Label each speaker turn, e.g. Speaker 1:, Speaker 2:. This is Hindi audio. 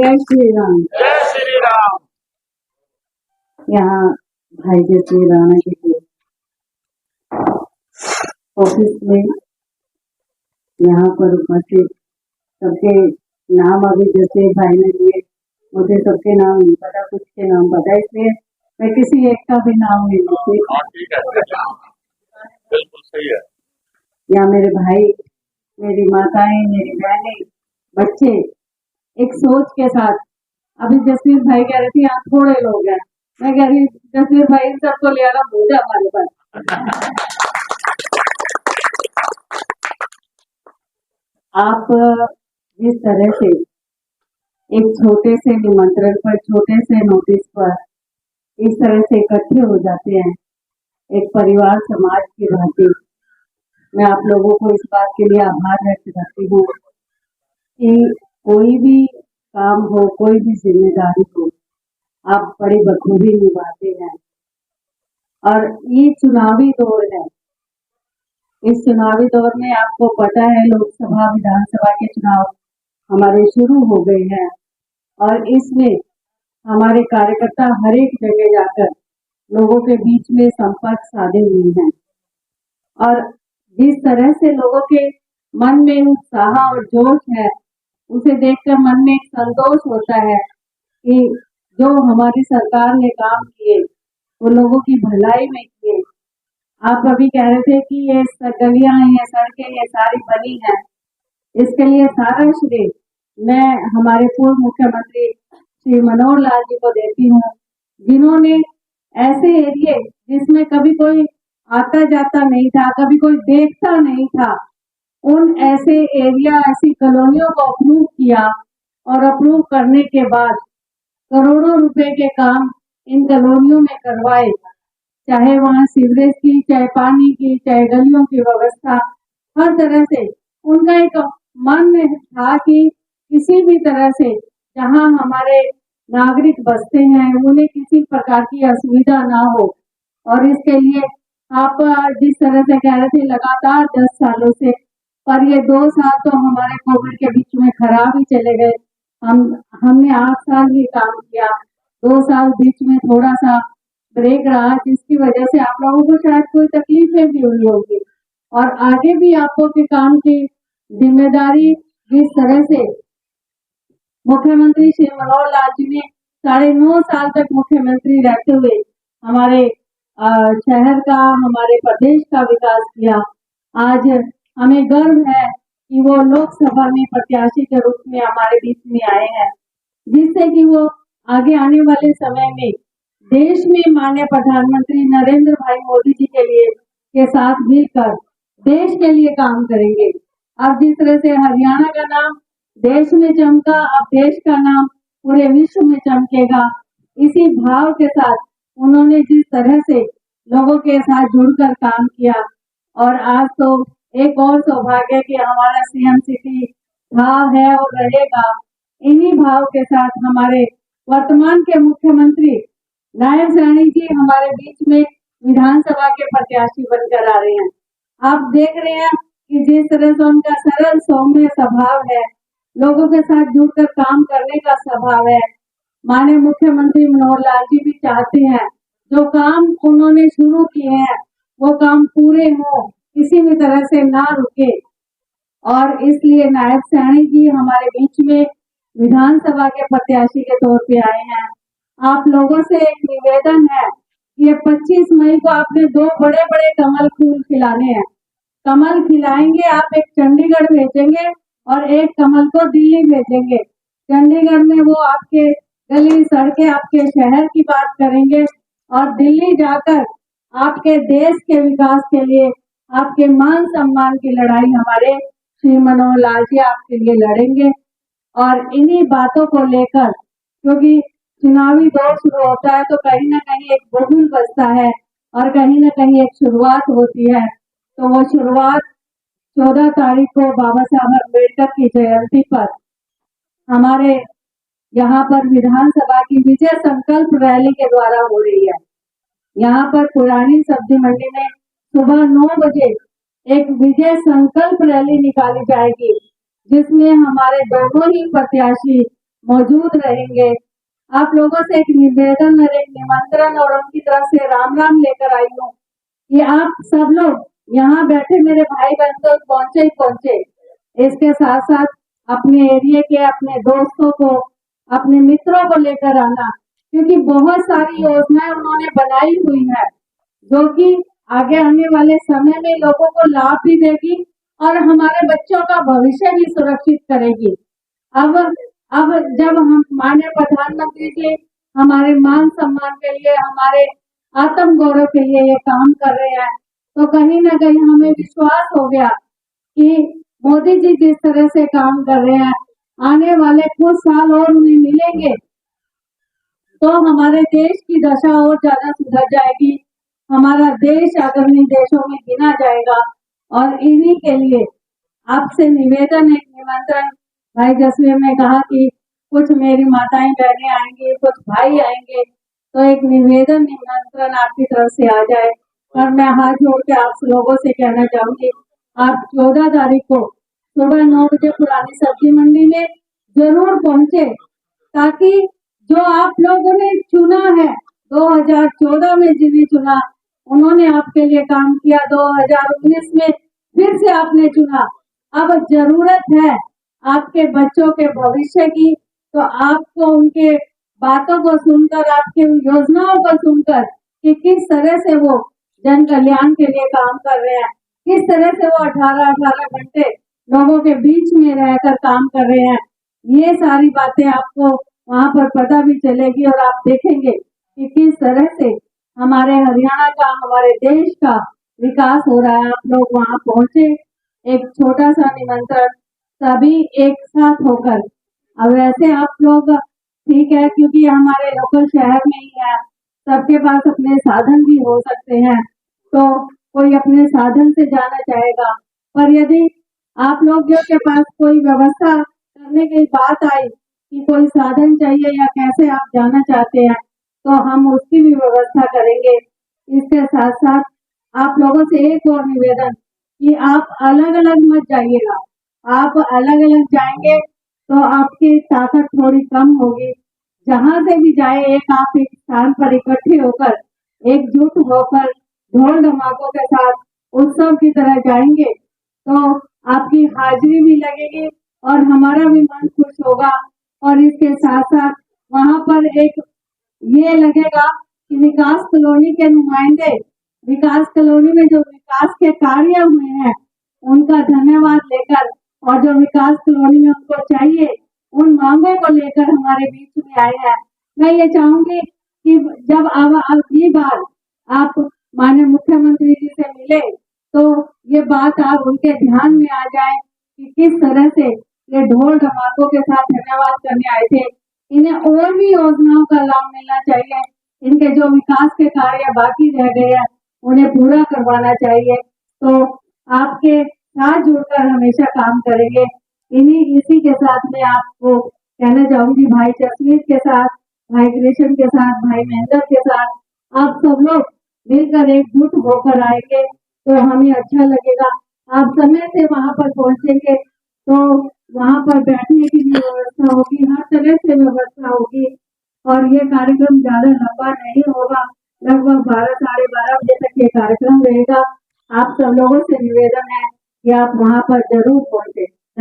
Speaker 1: जय श्री राम।
Speaker 2: जय श्री राम।
Speaker 1: यहाँ भाई जैसे राणा के ऑफिस में यहाँ पर उपस्थित सबके नाम अभी जैसे भाई ने लिए, मुझे सबके नाम नहीं पता, कुछ के नाम पता, इसलिए मैं किसी एक का भी नाम नहीं लेती।
Speaker 2: ठीक है, बिल्कुल सही है।
Speaker 1: यहाँ मेरे भाई, मेरी माताएं, मेरी बहनें, बच्चे एक सोच के साथ, अभी जसवीर भाई कह रहे थे यहाँ थोड़े लोग हैं, मैं कह रही जसवीर भाई सबको ले आना हो जाए हमारे पास। आप जिस तरह से एक छोटे से निमंत्रण पर, छोटे से नोटिस पर इस तरह से इकट्ठे हो जाते हैं एक परिवार समाज की भांति, मैं आप लोगों को इस बात के लिए आभार व्यक्त करती हूँ कि कोई भी काम हो, कोई भी जिम्मेदारी हो, आप बड़ी बखूबी निभाते हैं। और ये चुनावी दौर है, इस चुनावी दौर में आपको पता है लोकसभा विधानसभा के चुनाव हमारे शुरू हो गए हैं और इसमें हमारे कार्यकर्ता हर एक जगह जाकर लोगों के बीच में संपर्क साधे हुए हैं और जिस तरह से लोगों के मन में उत्साह और जोश है, उसे देखकर मन में एक संतोष होता है कि जो हमारी सरकार ने काम किए वो लोगों की भलाई में किए। आप अभी कह रहे थे कि ये गलियां, ये सड़कें, ये सारी बनी है, इसके लिए सारा श्रेय मैं हमारे पूर्व मुख्यमंत्री श्री मनोहर लाल जी को देती हूँ, जिन्होंने ऐसे एरिए जिसमें कभी कोई आता जाता नहीं था, कभी कोई देखता नहीं था, उन ऐसे एरिया, ऐसी कॉलोनियों को अप्रूव किया और अप्रूव करने के बाद करोड़ों रुपए के काम इन कॉलोनियों में करवाए, चाहे वहाँ सीवरेज की, चाहे पानी की, चाहे गलियों की व्यवस्था, हर तरह से उनका एक मन था कि किसी भी तरह से जहाँ हमारे नागरिक बसते हैं उन्हें किसी प्रकार की असुविधा ना हो। और इसके लिए आप जिस तरह से कह रहे थे लगातार 10 सालों से, पर ये 2 साल तो हमारे कोविड के बीच में खराब ही चले गए। हमने 8 साल ही काम किया, 2 साल बीच में थोड़ा सा ब्रेक रहा, जिसकी वजह से आप लोगों को शायद कोई तकलीफें भी हुई होगी और आगे भी आपको के काम की जिम्मेदारी जिस तरह से मुख्यमंत्री श्री मनोहर लाल जी ने 9.5 साल तक मुख्यमंत्री रहते हुए हमारे शहर का, हमारे प्रदेश का विकास किया, आज हमें गर्व है कि वो लोकसभा में प्रत्याशी के रूप में हमारे बीच में आए हैं, जिससे कि वो आगे आने वाले समय में देश में माननीय प्रधानमंत्री नरेंद्र भाई मोदी जी के साथ मिलकर देश के लिए काम करेंगे। अब जिस तरह से हरियाणा का नाम देश में चमका, अब देश का नाम पूरे विश्व में चमकेगा। इसी भाव के साथ उन्होंने जिस तरह से लोगों के साथ जुड़कर काम किया और आज तो एक और सौभाग्य कि हमारा सीएम सिटी था, है और रहेगा। इन्हीं भाव के साथ हमारे वर्तमान के मुख्यमंत्री नायब सैनी जी हमारे बीच में विधानसभा के प्रत्याशी बनकर आ रहे हैं। आप देख रहे हैं कि जिस तरह से उनका सरल सौम्य स्वभाव है, लोगों के साथ जुड़कर काम करने का स्वभाव है। माननीय मुख्यमंत्री मनोहर लाल जी भी चाहते हैं जो काम उन्होंने शुरू किए हैं वो काम पूरे हो, किसी भी तरह से ना रुके, और इसलिए नायब सैनी जी हमारे बीच में विधानसभा के प्रत्याशी के तौर पे आए हैं। आप लोगों से एक निवेदन है कि 25 मई को आपने 2 बड़े बड़े कमल फूल खिलाने हैं। कमल खिलाएंगे आप, एक चंडीगढ़ भेजेंगे और एक कमल को दिल्ली भेजेंगे। चंडीगढ़ में वो आपके गली सड़कें, आपके शहर की बात करेंगे और दिल्ली जाकर आपके देश के विकास के लिए, आपके मान सम्मान की लड़ाई हमारे श्री मनोहर लाल जी आपके लिए लड़ेंगे। और इन्हीं बातों को लेकर, क्योंकि चुनावी दौर शुरू होता है तो कहीं ना कहीं एक बुलबुल बजता है और कहीं ना कहीं एक शुरुआत होती है, तो वो शुरुआत 14 तारीख को बाबा साहब अम्बेडकर की जयंती पर हमारे यहाँ पर विधानसभा की विजय संकल्प रैली के द्वारा हो रही है। यहाँ पर पुरानी सब्जी मंडी में सुबह 9 बजे एक विजय संकल्प रैली निकाली जाएगी, जिसमें हमारे दोनों ही प्रत्याशी मौजूद रहेंगे। आप लोगों से एक निवेदन और एक निमंत्रण और उनकी तरफ से राम राम लेकर आई हूँ कि आप सब लोग यहाँ बैठे मेरे भाई बहन तो पहुंचे ही पहुंचे, इसके साथ साथ अपने एरिया के अपने दोस्तों को, अपने मित्रों को लेकर आना, क्योंकि बहुत सारी योजनाएं उन्होंने बनाई हुई है जो कि आगे आने वाले समय में लोगों को लाभ भी देगी और हमारे बच्चों का भविष्य भी सुरक्षित करेगी। अब अब जब हम माननीय प्रधानमंत्री जी हमारे मान सम्मान के लिए, हमारे आत्म गौरव के लिए ये काम कर रहे हैं, तो कहीं ना कहीं हमें विश्वास हो गया कि मोदी जी जिस तरह से काम कर रहे हैं, आने वाले कुछ साल और उन्हें मिलेंगे तो हमारे देश की दशा और ज्यादा सुधर जाएगी। हमारा देश अग्रणी देशों में गिना जाएगा और इन्हीं के लिए आपसे निवेदन, एक निमंत्रण, भाई जसवीर ने कहा कि कुछ मेरी माताएं बहनें आएंगी, कुछ भाई आएंगे, तो एक निवेदन निमंत्रण आपकी तरफ से आ जाए। और मैं हाथ जोड़ के आप लोगों से कहना चाहूंगी, आप 14 तारीख को सुबह 9 बजे पुरानी सब्जी मंडी में जरूर पहुंचे, ताकि जो आप लोगों ने चुना है 2014 में जिन्हें चुना उन्होंने आपके लिए काम किया, 2019 में फिर से आपने चुना, अब जरूरत है आपके बच्चों के भविष्य की, तो आपको उनके बातों को सुनकर, आपकी योजनाओं को सुनकर कि किस तरह से वो जन कल्याण के लिए काम कर रहे हैं, किस तरह से वो 18-18 घंटे लोगों के बीच में रहकर काम कर रहे हैं, ये सारी बातें आपको वहां पर पता भी चलेगी और आप देखेंगे कि किस तरह से हमारे हरियाणा का, हमारे देश का विकास हो रहा है। आप लोग वहां पहुंचे, एक छोटा सा निमंत्रण, सभी एक साथ होकर। अब वैसे आप लोग ठीक है क्योंकि हमारे लोकल शहर में ही है, सबके पास अपने साधन भी हो सकते हैं, तो कोई अपने साधन से जाना चाहेगा, पर यदि आप लोगों के पास कोई व्यवस्था करने की बात आई कि कोई साधन चाहिए या कैसे आप जाना चाहते हैं, तो हम उसकी भी व्यवस्था करेंगे। इसके साथ साथ आप लोगों से एक और निवेदन कि आप अलग अलग मत जाइएगा, आप अलग अलग जाएंगे तो आपकी ताकत थोड़ी कम होगी। जहां से भी जाए, आप एक स्थान पर इकट्ठे होकर, एकजुट होकर, ढोल धमाकों के साथ उत्सव की तरह जाएंगे तो आपकी हाजिरी भी लगेगी और हमारा भी मन खुश होगा। और इसके साथ साथ वहां पर एक ये लगेगा कि विकास कॉलोनी के नुमाइंदे, विकास कॉलोनी में जो विकास के कार्य हुए हैं उनका धन्यवाद लेकर, और जो विकास कॉलोनी में उनको चाहिए उन मांगों को लेकर हमारे बीच में आए हैं। मैं ये चाहूंगी कि जब अगली बार आप माननीय मुख्यमंत्री जी से मिले तो ये बात आप उनके ध्यान में आ जाए कि किस तरह से ये ढोल धमाकों के साथ धन्यवाद करने आए थे। इन्हें और भी योजनाओं का लाभ मिलना चाहिए, इनके जो विकास के कार्य बाकी रह गए हैं उन्हें पूरा करवाना चाहिए, तो आपके साथ जुड़कर हमेशा काम करेंगे। इसी के साथ मैं आपको कहना चाहूंगी, भाई जसवीर के साथ, भाई कृष्ण के साथ, भाई महेंद्र के साथ आप सब लोग मिलकर एकजुट होकर आएंगे तो हमें अच्छा लगेगा। आप समय से वहां पर पहुंचेंगे तो वहां पर बैठने की भी व्यवस्था होगी, हर तरह से व्यवस्था होगी और ये कार्यक्रम ज्यादा लंबा नहीं होगा, लगभग 12-12:30 बजे तक ये कार्यक्रम रहेगा। आप सब लोगों से निवेदन है कि आप वहां पर जरूर पहुंचे।